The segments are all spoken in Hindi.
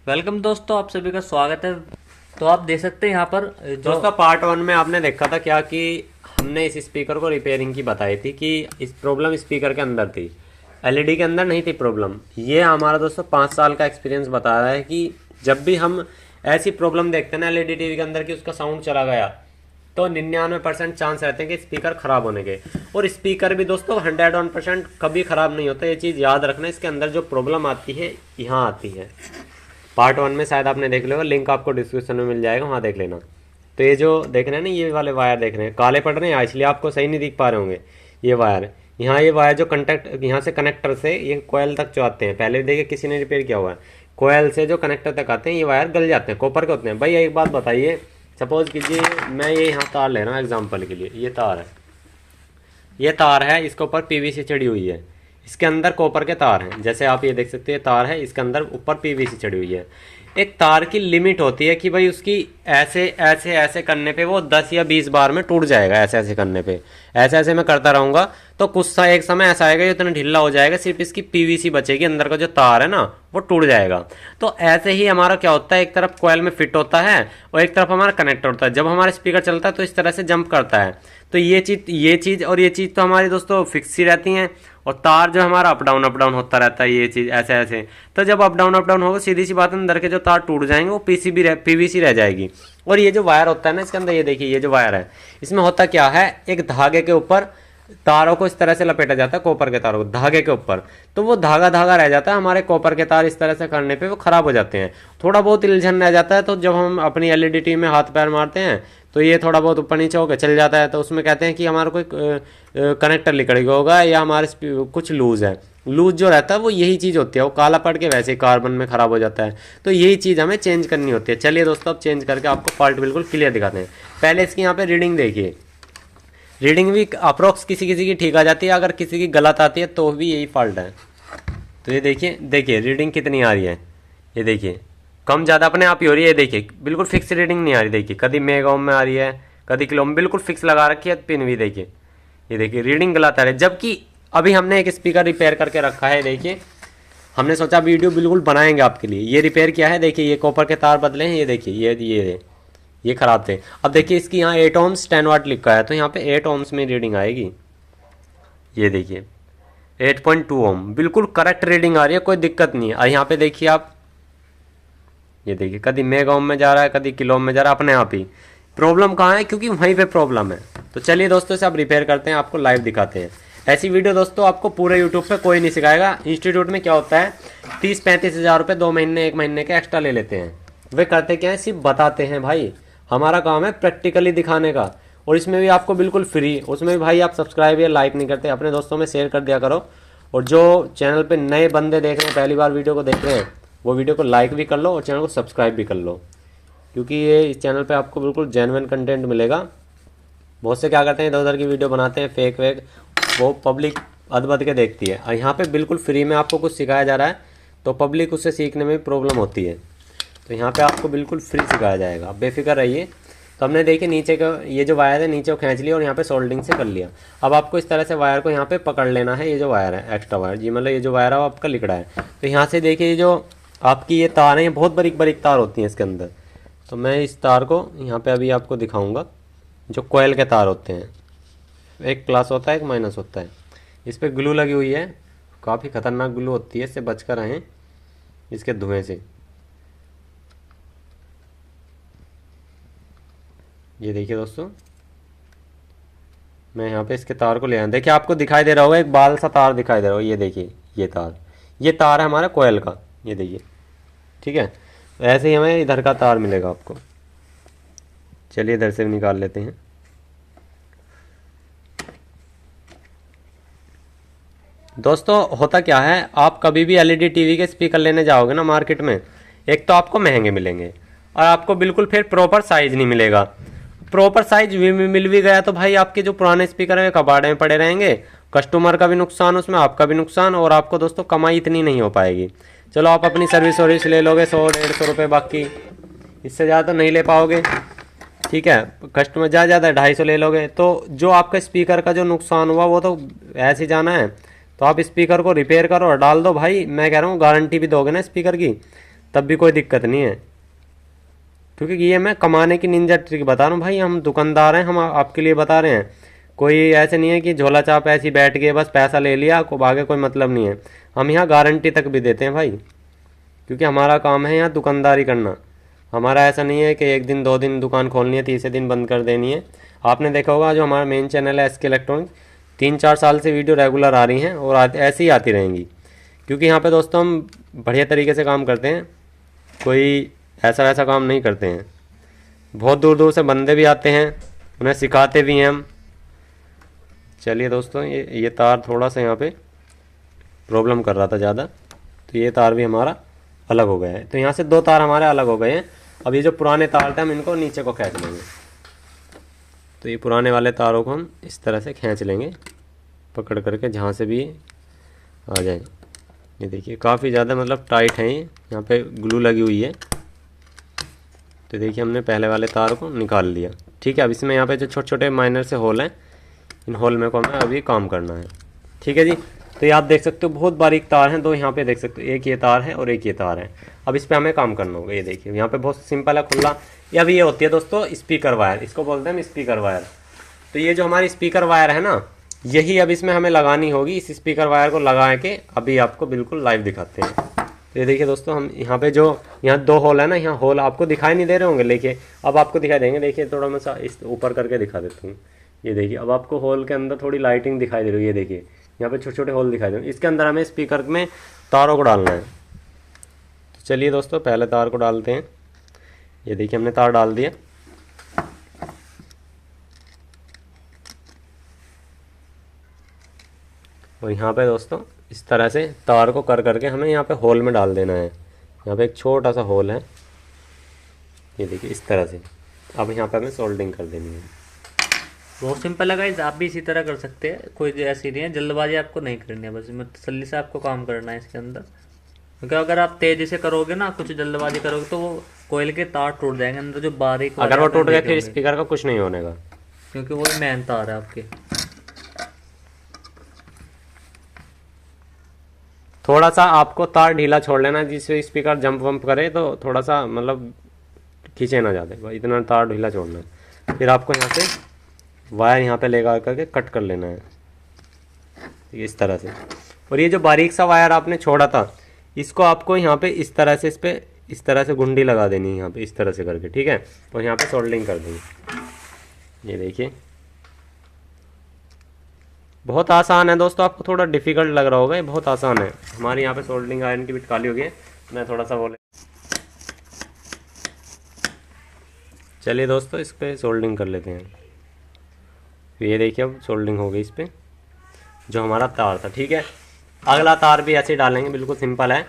वेलकम दोस्तों, आप सभी का स्वागत है। तो आप देख सकते हैं यहाँ पर जो दोस्तों पार्ट वन में आपने देखा था क्या कि हमने इस स्पीकर को रिपेयरिंग की बताई थी कि इस प्रॉब्लम स्पीकर के अंदर थी, एलईडी के अंदर नहीं थी प्रॉब्लम। ये हमारा दोस्तों 5 साल का एक्सपीरियंस बता रहा है कि जब भी हम ऐसी प्रॉब्लम देखते हैं ना एलईडी टीवी के अंदर कि उसका साउंड चला गया तो 99% चांस रहते हैं कि स्पीकर खराब होने के। और स्पीकर भी दोस्तों 101% कभी खराब नहीं होता, ये चीज़ याद रखना। इसके अंदर जो प्रॉब्लम आती है यहाँ आती है। पार्ट वन में शायद आपने देख लिया, लिंक आपको डिस्क्रिप्शन में मिल जाएगा, वहाँ देख लेना। तो ये जो देख रहे हैं ना, ये वाले वायर देख रहे हैं काले पड़ रहे हैं, इसलिए आपको सही नहीं दिख पा रहे होंगे। ये वायर यहाँ, ये वायर जो कंटेक्ट यहाँ से कनेक्टर से ये कोयल तक जो आते हैं, पहले देखिए किसी ने रिपेयर किया हुआ है, कोयल से जो कनेक्टर तक आते हैं ये वायर गल जाते हैं, कॉपर के होते हैं। भाई एक बात बताइए, सपोज कीजिए मैं ये यहाँ तार ले रहा हूँ एग्जाम्पल के लिए, ये तार है, ये तार है, इसके ऊपर पीवीसी चढ़ी हुई है, इसके अंदर कॉपर के तार हैं। जैसे आप ये देख सकते हैं तार है, इसके अंदर ऊपर पीवीसी चढ़ी हुई है। एक तार की लिमिट होती है कि भाई उसकी ऐसे ऐसे ऐसे करने पे वो 10 या 20 बार में टूट जाएगा। ऐसे ऐसे करने पे, ऐसे ऐसे मैं करता रहूँगा तो कुछ सा एक समय ऐसा आएगा, इतना ढीला हो जाएगा, सिर्फ इसकी पीवीसी बचेगी, अंदर का जो तार है ना वो टूट जाएगा। तो ऐसे ही हमारा क्या होता है, एक तरफ कोयल में फिट होता है और एक तरफ हमारा कनेक्टर होता है। जब हमारा स्पीकर चलता है तो इस तरह से जंप करता है। तो ये चीज़ और ये चीज़ तो हमारी दोस्तों फिक्स ही रहती हैं। और तार जो हमारा अप डाउन होता रहता है, ये चीज़ ऐसे ऐसे। तो जब अप डाउन होगा, सीधी सी बात है, अंदर के जो तार टूट जाएंगे वो पीवीसी रह जाएगी। और ये जो वायर होता है ना इसके अंदर, ये देखिए ये जो वायर है, इसमें होता क्या है, एक धागे के ऊपर तारों को इस तरह से लपेटा जाता है, कॉपर के तारों को धागे के ऊपर। तो वो धागा धागा रह जाता है, हमारे कॉपर के तार इस तरह से करने पे वो खराब हो जाते हैं। थोड़ा बहुत इल्झन रह जाता है, तो जब हम अपनी एलईडी टीवी में हाथ पैर मारते हैं तो ये थोड़ा बहुत ऊपर नीचे होकर चल जाता है। तो उसमें कहते हैं कि हमारा कोई कनेक्टर निकल गया होगा या हमारे कुछ लूज है। लूज जो रहता है वो यही चीज़ होती है, वो काला पड़ के वैसे ही कार्बन में ख़राब हो जाता है। तो यही चीज़ हमें चेंज करनी होती है। चलिए दोस्तों, अब चेंज करके आपको फॉल्ट बिल्कुल क्लियर दिखाते हैं। पहले इसकी यहाँ पे रीडिंग देखिए, रीडिंग भी अप्रोक्स किसी किसी की ठीक आ जाती है, अगर किसी की गलत आती है तो भी यही फॉल्ट है। तो ये देखिए रीडिंग कितनी आ रही है, ये देखिए कम ज़्यादा अपने आप ही हो रही है। ये देखिए बिल्कुल फिक्स रीडिंग नहीं आ रही, देखिए कभी मेगा ओम में आ रही है, कभी किलो में, बिल्कुल फिक्स लगा रखी है पिन भी। देखिए ये देखिए रीडिंग गलत आ रही है। जबकि अभी हमने एक स्पीकर रिपेयर करके रखा है, देखिए हमने सोचा वीडियो बिल्कुल बनाएंगे आपके लिए। ये रिपेयर किया है, देखिए ये कॉपर के तार बदले हैं, ये देखिए ये ख़राब थे। अब देखिए इसकी यहाँ 8 ohms 10 वाट लिखा है, तो यहाँ पे 8 ohms में रीडिंग आएगी। ये देखिए 8.2 ohm बिल्कुल करेक्ट रीडिंग आ रही है, कोई दिक्कत नहीं है। और यहाँ पे देखिए आप, ये देखिए कभी मेगा ओम में जा रहा है, कभी किलो ओम में जा रहा है, अपने आप ही। प्रॉब्लम कहाँ है, क्योंकि वहीं पे प्रॉब्लम है। तो चलिए दोस्तों इसे आप रिपेयर करते हैं, आपको लाइव दिखाते हैं। ऐसी वीडियो दोस्तों आपको पूरे यूट्यूब पे कोई नहीं सिखाएगा। इंस्टीट्यूट में क्या होता है, 30-35 हज़ार रुपये 2 महीने 1 महीने के एक्स्ट्रा ले लेते हैं। वे करते क्या है, सिर्फ बताते हैं। भाई हमारा काम है प्रैक्टिकली दिखाने का, और इसमें भी आपको बिल्कुल फ्री। उसमें भी भाई आप सब्सक्राइब या लाइक नहीं करते, अपने दोस्तों में शेयर कर दिया करो। और जो चैनल पे नए बंदे देख रहे हैं, पहली बार वीडियो को देख रहे हैं, वो वीडियो को लाइक भी कर लो और चैनल को सब्सक्राइब भी कर लो, क्योंकि ये इस चैनल पे आपको बिल्कुल जेन्युइन कंटेंट मिलेगा। बहुत से क्या करते हैं, इधर उधर की वीडियो बनाते हैं फेक वेक, वो पब्लिक अदबद के देखती है। और यहाँ पे बिल्कुल फ्री में आपको कुछ सिखाया जा रहा है, तो पब्लिक उससे सीखने में प्रॉब्लम होती है। तो यहाँ पे आपको बिल्कुल फ्री सिखाया जाएगा, बेफिक्र रहिए। तो हमने देखिए नीचे का ये जो वायर है, नीचे को खींच लिया और यहाँ पे सोल्डिंग से कर लिया। अब आपको इस तरह से वायर को यहाँ पे पकड़ लेना है। ये जो वायर है एक्स्ट्रा वायर जी, मतलब ये जो वायर है वो आपका लिकड़ा है। तो यहाँ से देखिए जो आपकी ये तार है, ये बहुत बारीक बारीक तार होती हैं इसके अंदर। तो मैं इस तार को यहाँ पे अभी आपको दिखाऊंगा। जो कोयल के तार होते हैं, एक प्लस होता है एक माइनस होता है। इस पर ग्लू लगी हुई है, काफ़ी ख़तरनाक ग्लू होती है, इससे बचकर रहें इसके धुएँ से। ये देखिए दोस्तों, मैं यहाँ पे इसके तार को ले आया। देखिए आपको दिखाई दे रहा होगा, एक बाल सा तार दिखाई दे रहा होगा। ये देखिए ये तार है हमारा कोयल का, ये देखिए, ठीक है। ऐसे ही हमें इधर का तार मिलेगा आपको। चलिए इधर से भी निकाल लेते हैं। दोस्तों होता क्या है, आप कभी भी एलईडी टीवी के स्पीकर लेने जाओगे ना मार्केट में, एक तो आपको महंगे मिलेंगे और आपको बिल्कुल फिर प्रॉपर साइज नहीं मिलेगा। प्रॉपर साइज मिल भी गया तो भाई आपके जो पुराने स्पीकर हैं कबाड़े में पड़े रहेंगे, कस्टमर का भी नुकसान, उसमें आपका भी नुकसान, और आपको दोस्तों कमाई इतनी नहीं हो पाएगी। चलो आप अपनी सर्विस ले लोगे 100-150 रुपये, बाकी इससे ज़्यादा तो नहीं ले पाओगे, ठीक है। कस्टमर ज़्यादा 250 ले लोगे, तो जो आपका स्पीकर का जो नुकसान हुआ वो तो ऐसे ही जाना है। तो आप स्पीकर को रिपेयर करो और डाल दो। भाई मैं कह रहा हूँ गारंटी भी दोगे ना स्पीकर की, तब भी कोई दिक्कत नहीं है, क्योंकि ये मैं कमाने की निंजा ट्रिक बता रहा हूँ भाई। हम दुकानदार हैं, हम आपके लिए बता रहे हैं। कोई ऐसे नहीं है कि झोला चाप ऐसे ही बैठ गए बस पैसा ले लिया को आगे कोई मतलब नहीं है। हम यहाँ गारंटी तक भी देते हैं भाई, क्योंकि हमारा काम है यहाँ दुकानदारी करना। हमारा ऐसा नहीं है कि एक दिन 2 दिन दुकान खोलनी है, तीसरे दिन बंद कर देनी है। आपने देखा होगा जो हमारा मेन चैनल है एसके इलेक्ट्रॉनिक्स, 3-4 साल से वीडियो रेगुलर आ रही हैं और ऐसे ही आती रहेंगी, क्योंकि यहाँ पे दोस्तों हम बढ़िया तरीके से काम करते हैं, कोई ऐसा वैसा काम नहीं करते हैं। बहुत दूर दूर से बंदे भी आते हैं, उन्हें सिखाते भी हैं हम। चलिए दोस्तों, ये तार थोड़ा सा यहाँ पे प्रॉब्लम कर रहा था ज़्यादा, तो ये तार भी हमारा अलग हो गया है। तो यहाँ से 2 तार हमारे अलग हो गए हैं। अब ये जो पुराने तार थे हम इनको नीचे को खींच लेंगे। तो ये पुराने वाले तारों को हम इस तरह से खींच लेंगे, पकड़ करके जहाँ से भी आ जाए। ये देखिए काफ़ी ज़्यादा मतलब टाइट है ये, यहाँ पे ग्लू लगी हुई है। तो देखिए हमने पहले वाले तार को निकाल लिया। ठीक है, अब इसमें यहाँ पे जो छोटे छोटे माइनर से होल हैं, इन होल में को हमें अभी काम करना है। ठीक है जी, तो ये आप देख सकते हो बहुत बारीक तार हैं 2, यहाँ पे देख सकते हो, एक ये तार है और एक ये तार है। अब इस पर हमें काम करना होगा। ये देखिए यहाँ पे बहुत सिंपल है, खुला। ये अभी ये होती है दोस्तों स्पीकर वायर, इसको बोलते हैं हम स्पीकर वायर। तो ये जो हमारी स्पीकर वायर है ना, यही अब इसमें हमें लगानी होगी। इस स्पीकर वायर को लगा के अभी आपको बिल्कुल लाइव दिखाते हैं। तो ये देखिए दोस्तों, हम यहाँ पे जो यहाँ 2 होल है ना, यहाँ होल आपको दिखाई नहीं दे रहे होंगे, लेकिन अब आपको दिखाई देंगे। देखिए थोड़ा मैं इस ऊपर करके दिखा देता हूँ। ये देखिए अब आपको होल के अंदर थोड़ी लाइटिंग दिखाई दे रही है। ये देखिए यहाँ पे छोटे छोटे होल दिखाई दे रहे हैं, इसके अंदर हमें स्पीकर में तारों को डालना है। तो चलिए दोस्तों पहले तार को डालते हैं। ये देखिए हमने तार डाल दिया। और यहाँ पे दोस्तों इस तरह से तार को कर करके हमें यहाँ पे होल में डाल देना है। यहाँ पे एक छोटा सा होल है, ये देखिए इस तरह से। अब यहाँ पे हमें सोल्डिंग कर देनी है। बहुत सिंपल है गाइस, आप भी इसी तरह कर सकते हैं। कोई ऐसी नहीं है, जल्दबाजी आपको नहीं करनी है, बस में तसल्ली से आपको काम करना है इसके अंदर। क्योंकि अगर आप तेजी से करोगे ना, कुछ जल्दबाजी करोगे, तो वो कोयल के तार टूट जाएंगे अंदर जो बारीक। अगर वो टूट गए फिर स्पीकर का कुछ नहीं होने का, क्योंकि वो मेन तार है आपके। थोड़ा सा आपको तार ढीला छोड़ लेना, जिससे स्पीकर जंप वंप करे तो थोड़ा सा मतलब खींचे ना जाते, इतना तार ढीला छोड़ना है। फिर आपको यहाँ से वायर यहाँ पे लेकर करके कट कर लेना है इस तरह से। और ये जो बारीक सा वायर आपने छोड़ा था, इसको आपको यहाँ पे इस तरह से, इस पे इस तरह से गुंडी लगा देनी है यहाँ पे इस तरह से करके। ठीक है, और यहाँ पे सोल्डिंग कर देंगे। ये देखिए बहुत आसान है दोस्तों, आपको थोड़ा डिफिकल्ट लग रहा होगा, ये बहुत आसान है। हमारे यहाँ पे सोल्डरिंग आयरन की बिट काली हो गई है, मैं थोड़ा सा बोले। चलिए दोस्तों इस पे सोल्डरिंग कर लेते हैं। ये देखिए अब सोल्डरिंग हो गई इस पे, जो हमारा तार था। ठीक है, अगला तार भी ऐसे डालेंगे, बिल्कुल सिंपल है,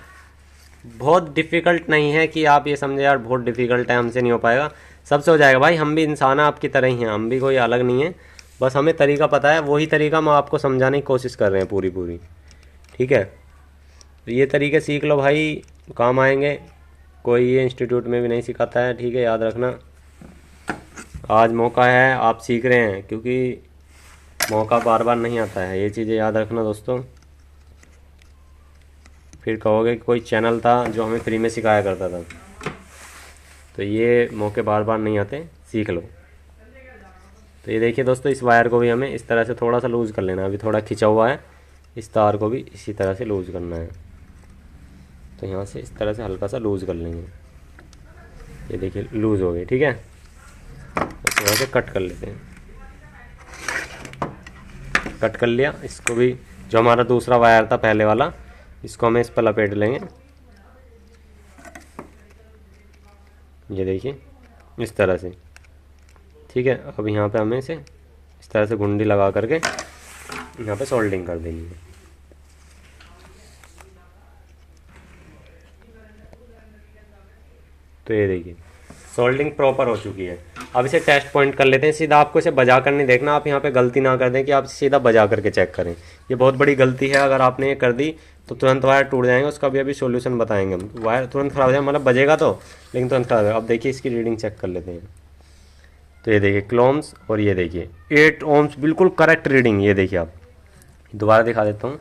बहुत डिफ़िकल्ट नहीं है कि आप ये समझे यार बहुत डिफ़िकल्ट है हमसे नहीं हो पाएगा। सबसे हो जाएगा भाई, हम भी इंसान हैं आपकी तरह ही हैं, हम भी कोई अलग नहीं है। बस हमें तरीका पता है, वही तरीका हम आपको समझाने की कोशिश कर रहे हैं पूरी। ठीक है, तो ये तरीके सीख लो भाई, काम आएंगे। कोई ये इंस्टीट्यूट में भी नहीं सिखाता है, ठीक है, याद रखना। आज मौका है, आप सीख रहे हैं, क्योंकि मौका बार बार नहीं आता है, ये चीज़ें याद रखना दोस्तों। फिर कहोगे कि कोई चैनल था जो हमें फ्री में सिखाया करता था, तो ये मौके बार बार नहीं आते, सीख लो। तो ये देखिए दोस्तों, इस वायर को भी हमें इस तरह से थोड़ा सा लूज़ कर लेना है। अभी थोड़ा खिंचा हुआ है, इस तार को भी इसी तरह से लूज़ करना है। तो यहाँ से इस तरह से हल्का सा लूज़ कर लेंगे। ये देखिए लूज़ हो गई। ठीक है, तो यहाँ से कट कर लेते हैं। कट कर लिया इसको भी। जो हमारा दूसरा वायर था पहले वाला, इसको हमें इस पर लपेट लेंगे। ये देखिए इस तरह से। ठीक है, अब यहाँ पे हमें इसे इस तरह से गुंडी लगा करके यहाँ पे सोल्डिंग कर देनी है। तो ये देखिए सोल्डिंग प्रॉपर हो चुकी है। अब इसे टेस्ट पॉइंट कर लेते हैं। सीधा आपको इसे बजा कर नहीं देखना, आप यहाँ पे गलती ना कर दें कि आप सीधा बजा करके चेक करें, ये बहुत बड़ी गलती है। अगर आपने ये कर दी तो तुरंत वायर टूट जाएंगे, उसका भी अभी सॉल्यूशन बताएंगे हम। वायर तुरंत ख़राब हो जाए, मतलब बजेगा तो, लेकिन तुरंत ख़राब है। अब देखिए इसकी रीडिंग चेक कर लेते हैं। तो ये देखिए क्लोम्स, और ये देखिए 8 ohms बिल्कुल करेक्ट रीडिंग। ये देखिए आप, दोबारा दिखा देता हूँ।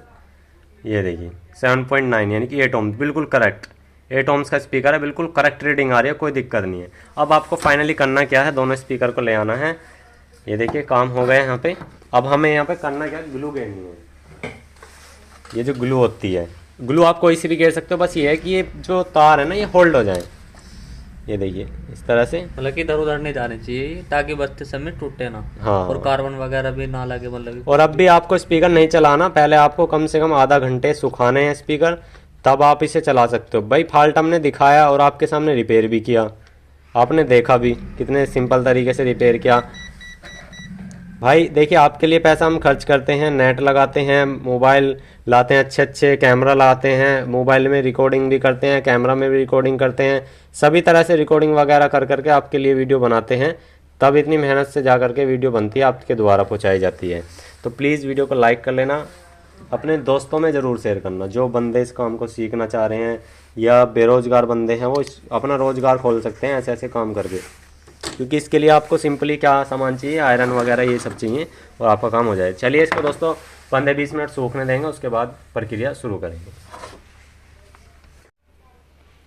ये देखिए 7.9 यानी कि 8 ohms बिल्कुल करेक्ट। 8 ohms का स्पीकर है, बिल्कुल करेक्ट रीडिंग आ रही है, कोई दिक्कत नहीं है। अब आपको फाइनली करना क्या है, दोनों स्पीकर को ले आना है। ये देखिए काम हो गए यहाँ पे। अब हमें यहाँ पे करना क्या है, ग्लू घेरनी है। ये जो ग्लू होती है, ग्लू आप कोई सी भी घेर सकते हो, बस ये है कि ये जो तार है ना ये होल्ड हो जाए। ये देखिए इस तरह से, मतलब कि इधर उधर नहीं जाने चाहिए ताकि बजते समय टूटे ना। हाँ। और कार्बन वगैरह भी ना लगे, मतलब और अब भी आपको स्पीकर नहीं चलाना, पहले आपको कम से कम आधा घंटे सुखाने हैं स्पीकर, तब आप इसे चला सकते हो। भाई फॉल्ट हमने दिखाया और आपके सामने रिपेयर भी किया, आपने देखा भी कितने सिंपल तरीके से रिपेयर किया। भाई देखिए आपके लिए पैसा हम खर्च करते हैं, नेट लगाते हैं, मोबाइल लाते हैं, अच्छे अच्छे कैमरा लाते हैं, मोबाइल में रिकॉर्डिंग भी करते हैं, कैमरा में भी रिकॉर्डिंग करते हैं, सभी तरह से रिकॉर्डिंग वगैरह कर करके आपके लिए वीडियो बनाते हैं, तब इतनी मेहनत से जा करके वीडियो बनती है, आपके द्वारा पहुंचाई जाती है। तो प्लीज़ वीडियो को लाइक कर लेना, अपने दोस्तों में ज़रूर शेयर करना। जो बंदे इस काम को सीखना चाह रहे हैं या बेरोजगार बंदे हैं, वो अपना रोजगार खोल सकते हैं ऐसे ऐसे काम करके, क्योंकि इसके लिए आपको सिंपली क्या सामान चाहिए, आयरन वगैरह ये सब चाहिए और आपका काम हो जाए। चलिए इसको दोस्तों 15-20 मिनट सूखने देंगे, उसके बाद प्रक्रिया शुरू करेंगे।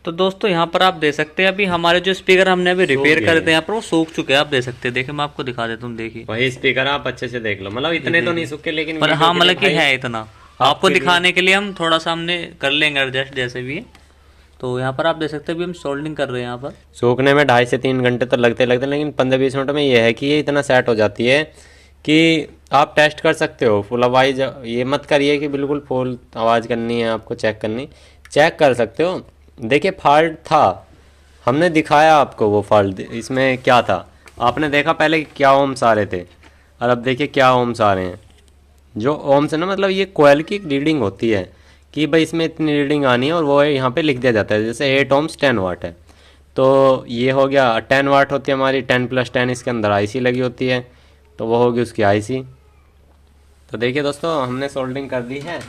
तो दोस्तों यहाँ पर आप दे सकते हैं, अभी हमारे जो स्पीकर हमने अभी रिपेयर करे थे यहाँ पर वो सूख चुके हैं, आप दे सकते हैं। देखिए मैं आपको दिखा देता हूँ, देखिए वही स्पीकर आप अच्छे से देख लो, मतलब इतने तो नहीं सूखे लेकिन पर हाँ मतलब कि है इतना। आपको दिखाने के लिए हम थोड़ा सा हमने कर लेंगे एडजस्ट जैसे भी है। तो यहाँ पर आप देख सकते हैं अभी हम सोल्डिंग कर रहे हैं। यहाँ पर सूखने में 2.5 से 3 घंटे तो लगते, लेकिन 15-20 मिनट में ये है कि ये इतना सेट हो जाती है कि आप टेस्ट कर सकते हो फुल आवाज़। ये मत करिए कि बिल्कुल फुल आवाज़ करनी है, आपको चेक कर सकते हो। देखिए फॉल्ट था, हमने दिखाया आपको वो फॉल्ट इसमें क्या था, आपने देखा पहले क्या ओम्स आ रहे थे और अब देखिए क्या ओम्स आ रहे हैं। जो ओम्स है ना, मतलब ये कोयल की रीडिंग होती है कि भाई इसमें इतनी रीडिंग आनी है, और वो यहाँ पे लिख दिया जाता है। जैसे 8 ohms 10 वाट है, तो ये हो गया 10 वाट होती है हमारी, 10 + 10 इसके अंदर आईसी लगी होती है, तो वो होगी उसकी आईसी। तो देखिए दोस्तों हमने सोल्डिंग कर दी है।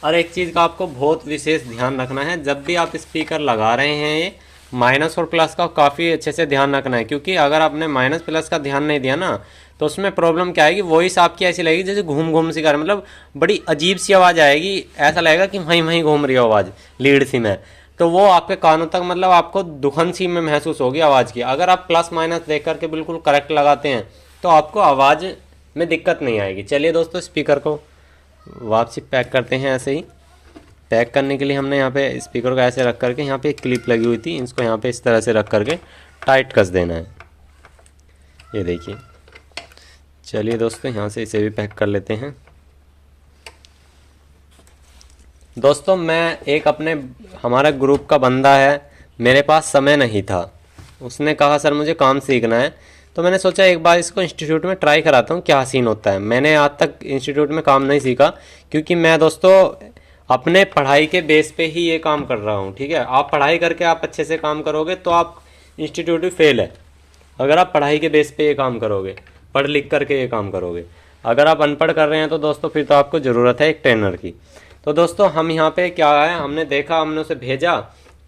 और एक चीज़ का आपको बहुत विशेष ध्यान रखना है, जब भी आप स्पीकर लगा रहे हैं ये माइनस और प्लस का काफ़ी अच्छे से ध्यान रखना है, क्योंकि अगर आपने माइनस प्लस का ध्यान नहीं दिया ना तो उसमें प्रॉब्लम क्या आएगी, वॉइस आपकी ऐसी लगेगी जैसे घूम घूम सी कर, मतलब बड़ी अजीब सी आवाज़ आएगी, ऐसा लगेगा कि वहीं वहीं घूम रही हो आवाज़ लीड सी में, तो वो आपके कानों तक मतलब आपको दुखन सी में महसूस होगी आवाज़ की। अगर आप प्लस माइनस देख करके बिल्कुल करेक्ट लगाते हैं तो आपको आवाज़ में दिक्कत नहीं आएगी। चलिए दोस्तों स्पीकर को वापसी पैक करते हैं। ऐसे ही पैक करने के लिए हमने यहाँ पे स्पीकर को ऐसे रख करके, यहाँ पे एक क्लिप लगी हुई थी, इसको यहाँ पे इस तरह से रख करके टाइट कस देना है। ये देखिए, चलिए दोस्तों यहाँ से इसे भी पैक कर लेते हैं। दोस्तों मैं एक हमारा ग्रुप का बंदा है, मेरे पास समय नहीं था, उसने कहा सर मुझे काम सीखना है, तो मैंने सोचा एक बार इसको इंस्टीट्यूट में ट्राई कराता हूँ क्या सीन होता है। मैंने आज तक इंस्टीट्यूट में काम नहीं सीखा, क्योंकि मैं दोस्तों अपने पढ़ाई के बेस पे ही ये काम कर रहा हूँ। ठीक है, आप पढ़ाई करके आप अच्छे से काम करोगे तो आप इंस्टीट्यूट भी फेल है। अगर आप पढ़ाई के बेस पे ये काम करोगे, पढ़ लिख करके ये काम करोगे, अगर आप अनपढ़ कर रहे हैं तो दोस्तों फिर तो आपको ज़रूरत है एक ट्रेनर की। तो दोस्तों हम यहाँ पे क्या है, हमने देखा, हमने उसे भेजा,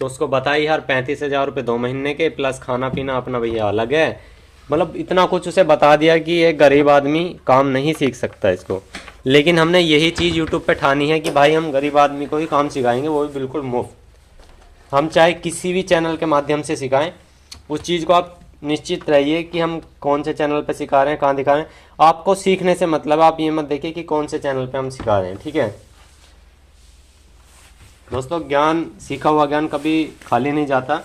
तो उसको बताई यार 35,000 रुपये 2 महीने के, प्लस खाना पीना अपना भैया अलग है, मतलब इतना कुछ उसे बता दिया कि एक गरीब आदमी काम नहीं सीख सकता इसको। लेकिन हमने यही चीज़ यूट्यूब पे ठानी है कि भाई हम गरीब आदमी को ही काम सिखाएंगे, वो भी बिल्कुल मुफ्त। हम चाहे किसी भी चैनल के माध्यम से सिखाएं, उस चीज़ को आप निश्चित रहिए कि हम कौन से चैनल पे सिखा रहे हैं, कहाँ दिखा रहे हैं। आपको सीखने से मतलब, आप ये मत देखिए कि कौन से चैनल पे हम सिखा रहे हैं। ठीक है दोस्तों, ज्ञान, सीखा हुआ ज्ञान कभी खाली नहीं जाता,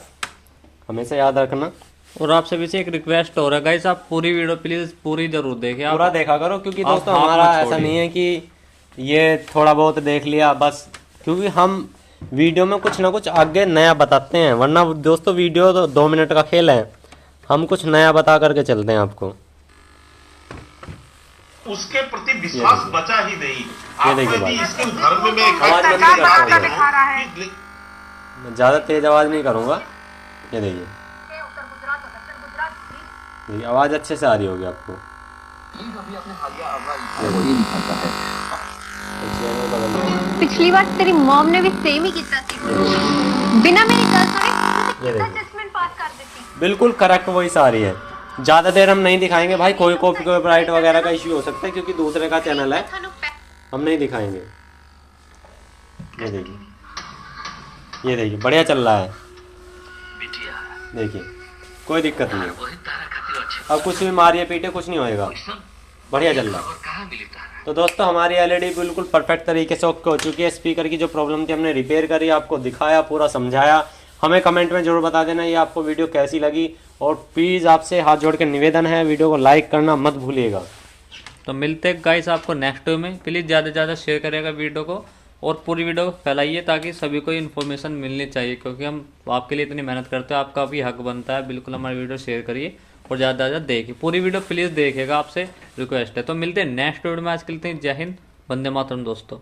हमेशा याद रखना। और आप सभी से एक रिक्वेस्ट हो रहा है गाइस, आप पूरी वीडियो प्लीज पूरी जरूर देखें, आप पूरा देखा करो, क्योंकि दोस्तों हमारा ऐसा नहीं है कि ये थोड़ा बहुत देख लिया बस, क्योंकि हम वीडियो में कुछ ना कुछ आगे नया बताते हैं, वरना दोस्तों वीडियो तो 2 मिनट का खेल है, हम कुछ नया बता करके चलते हैं आपको। उसके प्रति विश्वास बचा ही नहीं। ये देखिए आपने भी इसके उदाहरण में मैं आवाज मत करता, ज्यादा तेज आवाज नहीं करूंगा। ये देखिए आवाज अच्छे से आ रही होगी आपको। पिछली बार तेरी मॉम ने भी सेम ही किया थी, बिना मेरी गल सुने जजमेंट पास कर देती। बिल्कुल करेक्ट वॉइस आ रही है। ज़्यादा देर हम नहीं दिखाएंगे भाई, कोई कॉपीराइट वगैरह का इश्यू हो सकता है, क्योंकि दूसरे का चैनल है, हम नहीं दिखाएंगे। ये देखिए बढ़िया चल रहा है। देखिए कोई दिक्कत नहीं है। अब कुछ भी मारिए पीटे कुछ नहीं होएगा, बढ़िया चल रहा है। तो दोस्तों हमारी एलईडी बिल्कुल परफेक्ट तरीके से ओके हो चुकी है। स्पीकर की जो प्रॉब्लम थी हमने रिपेयर करी, आपको दिखाया, पूरा समझाया। हमें कमेंट में जरूर बता देना ये आपको वीडियो कैसी लगी, और प्लीज़ आपसे हाथ जोड़ के निवेदन है वीडियो को लाइक करना मत भूलिएगा। तो मिलते हैं गाइस आपको नेक्स्ट वीडियो में। प्लीज़ ज़्यादा से ज़्यादा शेयर करेगा वीडियो को, और पूरी वीडियो को फैलाइए ताकि सभी को इन्फॉर्मेशन मिलनी चाहिए, क्योंकि हम आपके लिए इतनी मेहनत करते हैं, आपका भी हक बनता है। बिल्कुल हमारी वीडियो शेयर करिए और ज़्यादा से ज़्यादा देखिए, पूरी वीडियो प्लीज़ देखिएगा, आपसे रिक्वेस्ट है। तो मिलते हैं नेक्स्ट वीडियो में। आज के लिए जय हिंद, वंदे मातरम दोस्तों।